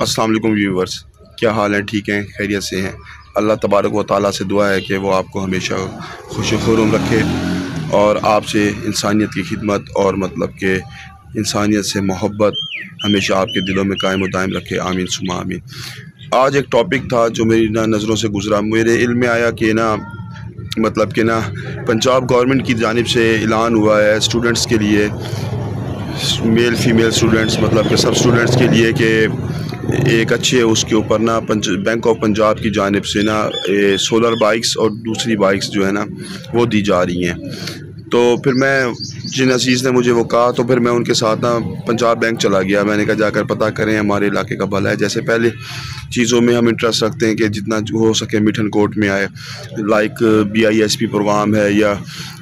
अस्सलाम वालेकुम व्यूवर्स, क्या हाल है? ठीक हैं, खैरियत से हैं। अल्लाह तबारक व तआला से दुआ है कि वो आपको हमेशा खुश खुर्रम रखे और आपसे इंसानियत की खिदमत और मतलब के इंसानियत से मोहब्बत हमेशा आपके दिलों में कायम व दायम रखे। आमीन सुमा आमीन। आज एक टॉपिक था जो मेरी नज़रों से गुज़रा, मेरे इल्म में आया कि मतलब कि पंजाब गवर्नमेंट की जानिब से ऐलान हुआ है स्टूडेंट्स के लिए, मेल फ़ीमेल स्टूडेंट्स मतलब कि सब स्टूडेंट्स के लिए कि एक अच्छे उसके ऊपर बैंक ऑफ पंजाब की जानिब से सोलर बाइक्स और दूसरी बाइक्स जो है वो दी जा रही हैं। तो फिर मैं जिन अजीज़ ने मुझे वो कहा तो फिर मैं उनके साथ पंजाब बैंक चला गया। मैंने कहा जाकर पता करें, हमारे इलाके का भला है। जैसे पहले चीज़ों में हम इंटरेस्ट रखते हैं कि जितना हो सके मिठन कोट में आए, लाइक BISP प्रोग्राम है या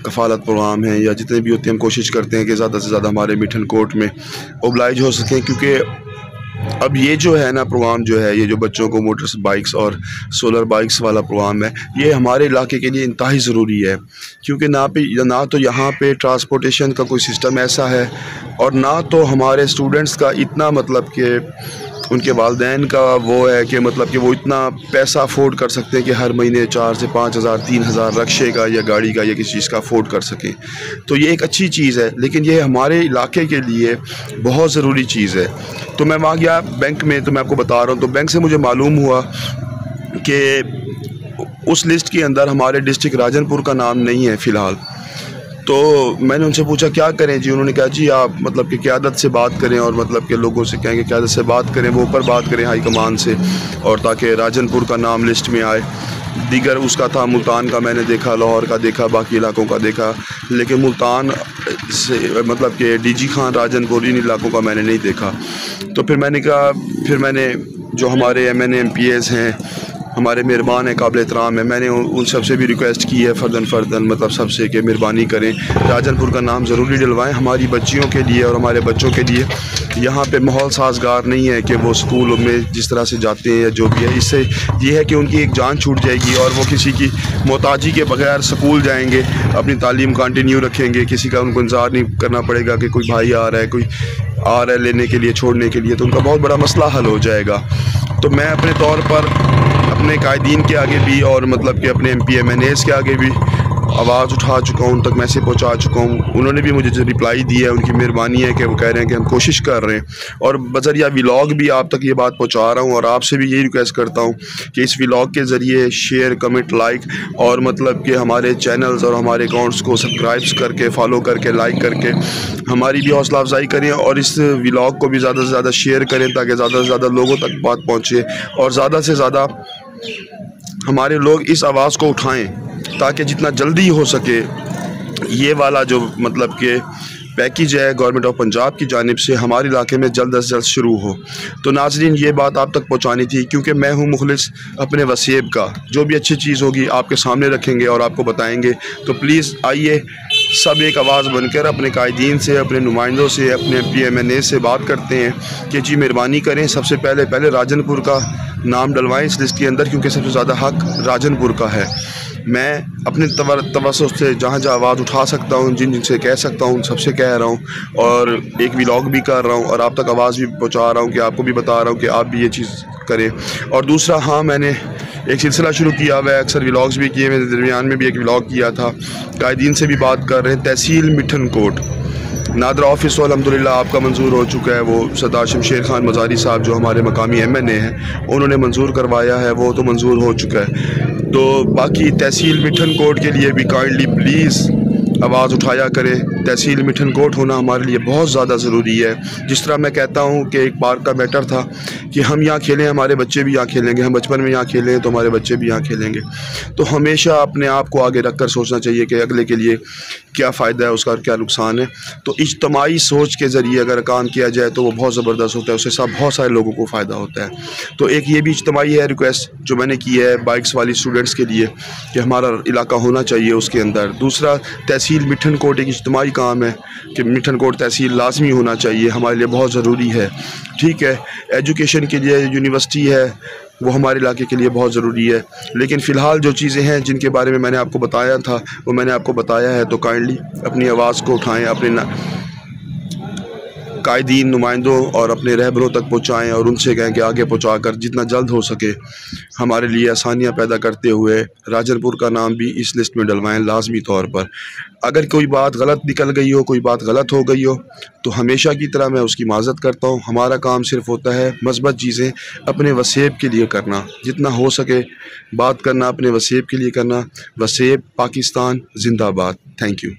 कफ़ालत प्रोग्राम है या जितने भी होते हैं, हम कोशिश करते हैं कि ज़्यादा से ज़्यादा हमारे मिठन कोट में ओबलाइज हो सकें। क्योंकि अब ये जो है प्रोग्राम जो है, ये जो बच्चों को मोटर बाइक्स और सोलर बाइक्स वाला प्रोग्राम है, ये हमारे इलाके के लिए इंतहाई ज़रूरी है। क्योंकि ना तो यहाँ पे ट्रांसपोर्टेशन का कोई सिस्टम ऐसा है और ना तो हमारे स्टूडेंट्स का इतना मतलब कि उनके वालिदैन का वो है कि मतलब कि वो इतना पैसा अफोर्ड कर सकते हैं कि हर महीने 4 से 5 हज़ार 3 हज़ार रक्शे का या गाड़ी का या किसी चीज़ का अफोर्ड कर सकें। तो ये एक अच्छी चीज़ है, लेकिन ये हमारे इलाके के लिए बहुत ज़रूरी चीज़ है। तो मैं वहाँ गया बैंक में, तो मैं आपको बता रहा हूँ, तो बैंक से मुझे मालूम हुआ कि उस लिस्ट के अंदर हमारे डिस्ट्रिक्ट राजनपुर का नाम नहीं है फ़िलहाल। तो मैंने उनसे पूछा क्या करें जी? उन्होंने कहा जी आप मतलब कि क़यादत से बात करें और मतलब के लोगों से कहेंगे क़यादत से बात करें, वो ऊपर बात करें हाई कमान से, और ताकि राजनपुर का नाम लिस्ट में आए। दीगर उसका था मुल्तान का, मैंने देखा, लाहौर का देखा, बाकी इलाकों का देखा, लेकिन मुल्तान से मतलब कि DG खान राजनपुर इन इलाकों का मैंने नहीं देखा। तो फिर मैंने जो हमारे MNA MPs हैं, हमारे मेहरबान है, काबिल एहतराम है, मैंने उन सब से भी रिक्वेस्ट की है फ़र्दन मतलब सबसे कि मेहरबानी करें, राजनपुर का नाम ज़रूरी डलवाएं हमारी बच्चियों के लिए और हमारे बच्चों के लिए। यहाँ पे माहौल साजगार नहीं है कि वो स्कूल में जिस तरह से जाते हैं या जो भी है, इससे ये है कि उनकी एक जान छूट जाएगी और वो किसी की मोहताजी के बगैर स्कूल जाएंगे, अपनी तालीम कंटिन्यू रखेंगे, किसी का उनको इंतज़ार नहीं करना पड़ेगा कि कोई भाई आ रहा है, कोई आ रहा है लेने के लिए, छोड़ने के लिए, तो उनका बहुत बड़ा मसला हल हो जाएगा। तो मैं अपने तौर पर अपने कायदीन के आगे भी और मतलब कि अपने MP MNAs के आगे भी आवाज़ उठा चुका हूँ, उन तक मैसेज पहुँचा चुका हूँ। उन्होंने भी मुझे जो रिप्लाई दिया है, उनकी मेहरबानी है कि वो कह रहे हैं कि हम कोशिश कर रहे हैं, और बज़रिया व्लॉग भी आप तक ये बात पहुँचा रहा हूँ। और आपसे भी यही रिक्वेस्ट करता हूँ कि इस व्लॉग के ज़रिए शेयर, कमेंट, लाइक और मतलब कि हमारे चैनल्स और हमारे अकाउंट्स को सब्सक्राइब करके, फॉलो करके, लाइक करके हमारी भी हौसला अफजाई करें और इस व्लॉग को भी ज़्यादा से ज़्यादा शेयर करें ताकि ज़्यादा से ज़्यादा लोगों तक बात पहुँचे और ज़्यादा से ज़्यादा हमारे लोग इस आवाज़ को उठाएं ताकि जितना जल्दी हो सके ये वाला जो मतलब कि पैकेज है गवर्नमेंट ऑफ पंजाब की जानिब से हमारे इलाके में जल्द अज जल्द शुरू हो। तो नाज़रीन, ये बात आप तक पहुंचानी थी, क्योंकि मैं हूं मुखलिस अपने वसीब का। जो भी अच्छी चीज़ होगी आपके सामने रखेंगे और आपको बताएंगे। तो प्लीज़ आइए सब एक आवाज़ बनकर अपने कायदीन से, अपने नुमाइंदों से, अपने MP MNA से बात करते हैं कि जी मेहरबानी करें, सबसे पहले राजनपुर का नाम डलवाएं इस लिस्ट के अंदर, क्योंकि सबसे ज़्यादा हक राजनपुर का है। मैं अपने तवज्जुह से जहाँ आवाज़ उठा सकता हूँ, जिनसे कह सकता हूँ, सबसे कह रहा हूँ, और एक व्लॉग भी कर रहा हूँ और आप तक आवाज़ भी पहुँचा रहा हूँ कि आपको भी बता रहा हूँ कि आप भी ये चीज़ करें। और दूसरा, हाँ, मैंने एक सिलसिला शुरू किया हुआ है, अक्सर व्लॉग्स भी किए, मेरे दरमियान में भी एक व्लॉग किया था, कायदीन से भी बात कर रहे हैं। तहसील मिठन कोट नादरा ऑफिस तो अल्हम्दुलिल्लाह आपका मंजूर हो चुका है, वो सरदार शमशेर खान मज़ारी साहब जो हमारे मकामी MNA हैं उन्होंने मंजूर करवाया है, वो तो मंजूर हो चुका है। तो बाकी तहसील मिठन कोट के लिए भी काइंडली प्लीज़ आवाज़ उठाया करें। तहसील मिठन कोट होना हमारे लिए बहुत ज़्यादा ज़रूरी है। जिस तरह मैं कहता हूँ कि एक पार्क का मैटर था कि हम यहाँ खेलें, हमारे बच्चे भी यहाँ खेलेंगे, हम बचपन में यहाँ खेलें तो हमारे बच्चे भी यहाँ खेलेंगे। तो हमेशा अपने आप को आगे रख कर सोचना चाहिए कि अगले के लिए क्या फ़ायदा है, उसका क्या नुकसान है। तो इज्तमाही सोच के ज़रिए अगर काम किया जाए तो वो बहुत ज़बरदस्त होता है, उससे सब बहुत सारे लोगों को फ़ायदा होता है। तो एक ये भी इज्तमाही है रिक्वेस्ट जो मैंने की है बाइक्स वाली स्टूडेंट्स के लिए कि हमारा इलाका होना चाहिए उसके अंदर। दूसरा, तहसील मिठन कोट एक इज्तमाही काम है कि मिठन कोट तहसील लाजमी होना चाहिए, हमारे लिए बहुत ज़रूरी है। ठीक है, एजुकेशन के लिए यूनिवर्सिटी है वो हमारे इलाके के लिए बहुत ज़रूरी है, लेकिन फ़िलहाल जो चीज़ें हैं जिनके बारे में मैंने आपको बताया था वो मैंने आपको बताया है। तो काइंडली अपनी आवाज़ को उठाएं, अपने कायदीन नुमाइंदों और अपने रहबरों तक पहुँचाएँ और उनसे कहें कि आगे पहुँचा कर जितना जल्द हो सके हमारे लिए आसानियाँ पैदा करते हुए राजनपुर का नाम भी इस लिस्ट में डलवाएँ लाजमी तौर पर। अगर कोई बात गलत निकल गई हो, कोई बात गलत हो गई हो, तो हमेशा की तरह मैं उसकी माज़रत करता हूँ। हमारा काम सिर्फ़ होता है मस्बत चीज़ें अपने वसेब के लिए करना, जितना हो सके बात करना अपने वसेब के लिए करना। वसेब पाकिस्तान जिंदाबाद। Thank you.